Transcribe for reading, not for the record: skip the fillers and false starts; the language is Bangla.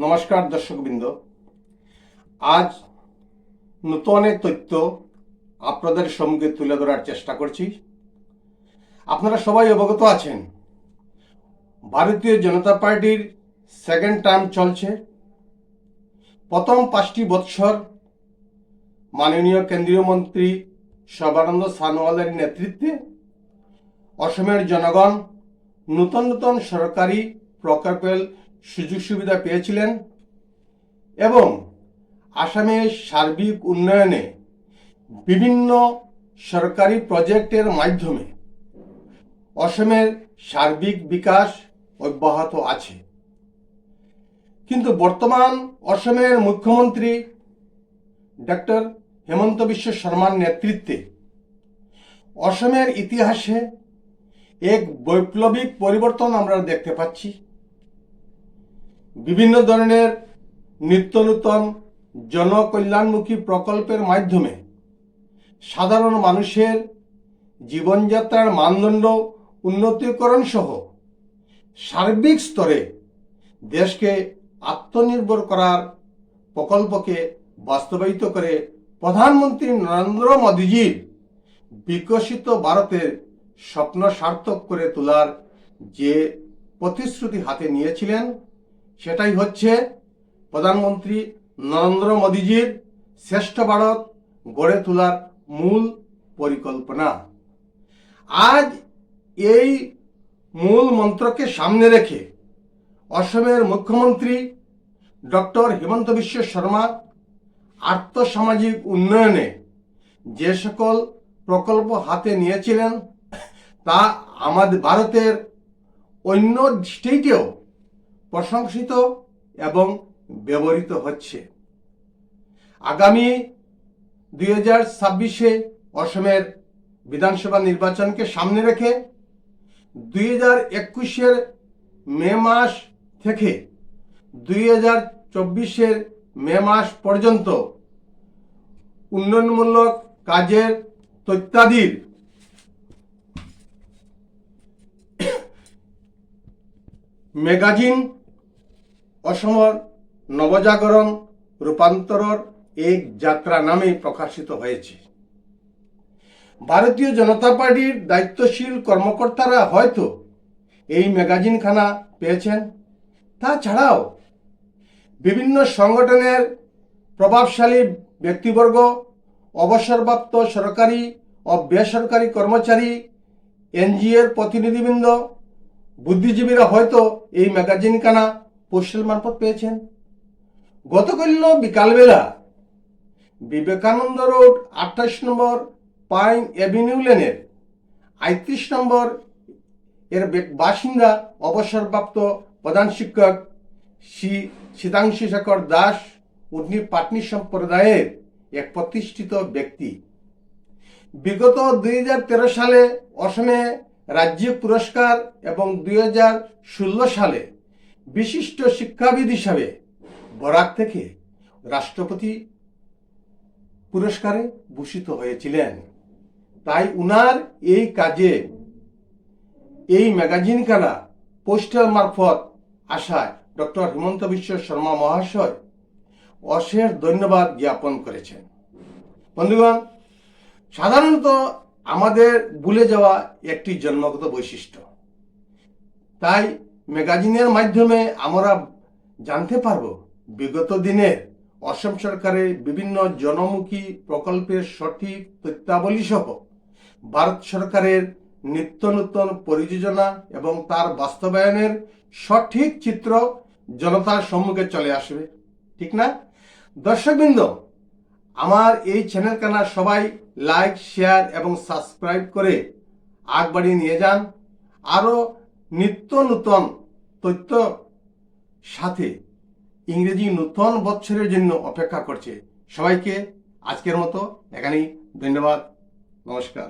নমস্কার দর্শকবৃন্দ। আজ নতুন এক তথ্য আপনাদের সম্মুখে তুলে ধরার চেষ্টা করছি। আপনারা সবাই অবগত আছেন, ভারতীয় জনতা পার্টির সেকেন্ড টার্ম চলছে। প্রথম 5টি বৎসর মাননীয় কেন্দ্রীয় মন্ত্রী সর্বানন্দ সোনোয়ালের নেতৃত্বে অসমের জনগণ নতুন নতুন সরকারি প্রকল্পের সুযোগ সুবিধা পেয়েছিলেন এবং আসামের সার্বিক উন্নয়নে বিভিন্ন সরকারি প্রজেক্টের মাধ্যমে অসমের সার্বিক বিকাশ অব্যাহত আছে। কিন্তু বর্তমান অসমের মুখ্যমন্ত্রী ডক্টর হেমন্ত বিশ্ব শর্মার নেতৃত্বে অসমের ইতিহাসে এক বৈপ্লবিক পরিবর্তন আমরা দেখতে পাচ্ছি। বিভিন্ন ধরনের নিত্য নূতন জনকল্যাণমুখী প্রকল্পের মাধ্যমে সাধারণ মানুষের জীবনযাত্রার মানদণ্ড উন্নতিকরণ সহ সার্বিক স্তরে দেশকে আত্মনির্ভর করার প্রকল্পকে বাস্তবায়িত করে প্রধানমন্ত্রী নরেন্দ্র মোদীজির বিকশিত ভারতের স্বপ্ন সার্থক করে তোলার যে প্রতিশ্রুতি হাতে নিয়েছিলেন, সেটাই হচ্ছে প্রধানমন্ত্রী নরেন্দ্র মোদীজির শ্রেষ্ঠ ভারত গড়ে তোলার মূল পরিকল্পনা। আজ এই মূল মন্ত্রকে সামনে রেখে অসমের মুখ্যমন্ত্রী ডক্টর হেমন্ত বিশ্ব শর্মা আর্থসামাজিক উন্নয়নে যে সকল প্রকল্প হাতে নিয়েছিলেন তা আমাদের ভারতের অন্য স্টেটেও প্রশংসিত এবং ব্যবহৃত হচ্ছে। আগামী 2026-এ অসমের বিধানসভা নির্বাচনকে সামনে রেখে 2021-এর মে মাস থেকে 2024-এর মে মাস পর্যন্ত উন্নয়নমূলক কাজের তথ্যাদির ম্যাগাজিন অসমের নবজাগরণ রূপান্তরর এক যাত্রা নামে প্রকাশিত হয়েছে। ভারতীয় জনতা পার্টির দায়িত্বশীল কর্মকর্তারা হয়তো এই ম্যাগাজিনখানা পেয়েছেন। তাছাড়াও বিভিন্ন সংগঠনের প্রভাবশালী ব্যক্তিবর্গ, অবসরপ্রাপ্ত সরকারি ও বেসরকারি কর্মচারী, এনজিওর প্রতিনিধিবৃন্দ, বুদ্ধিজীবীরা হয়তো এই ম্যাগাজিনখানা পোস্টাল মারফত পেয়েছেন। গতকাল বিকালবেলা বিবেকানন্দ রোড 28 নম্বর পাইন এভিনিউ লেনের 38 নম্বর এর বাসিন্দা অবসরপ্রাপ্ত প্রধান শিক্ষক শ্রী শীতাংশু শেখর দাস, উনি পাটনি সম্প্রদায়ের এক প্রতিষ্ঠিত ব্যক্তি। বিগত 2013 সালে অসমে রাজ্য পুরস্কার এবং 2016 সালে বিশিষ্ট শিক্ষাবিদ হিসাবে বরাক থেকে রাষ্ট্রপতি পুরস্কারে ভূষিত হয়েছিলেন। তাই উনার এই কাজে এই ম্যাগাজিনখানা পোস্টাল মারফত আসায় ডক্টর হেমন্ত বিশ্ব শর্মা মহাশয় অশেষ ধন্যবাদ জ্ঞাপন করেছেন। বন্ধুগণ, সাধারণত আমাদের ভুলে যাওয়া একটি জন্মগত বৈশিষ্ট্য। তাই ম্যাগাজিনের মাধ্যমে আমরা জানতে পারব বিগত দিনের অসম সরকারের বিভিন্ন জনমুখী প্রকল্পের সঠিক তথ্যাবলী সহ ভারত সরকারের নিত্য নূতন পরিযোজনা এবং তার বাস্তবায়নের সঠিক চিত্র জনতার সম্মুখে চলে আসবে, ঠিক না? দর্শকবৃন্দ, আমার এই চ্যানেলখানা সবাই লাইক, শেয়ার এবং সাবস্ক্রাইব করে আগ বাড়িয়ে নিয়ে যান। আরও নিত্য নূতন তথ্য সাথে ইংরেজি নূতন বৎসরের জন্য অপেক্ষা করছে। সবাইকে আজকের মতো এখানেই ধন্যবাদ। নমস্কার।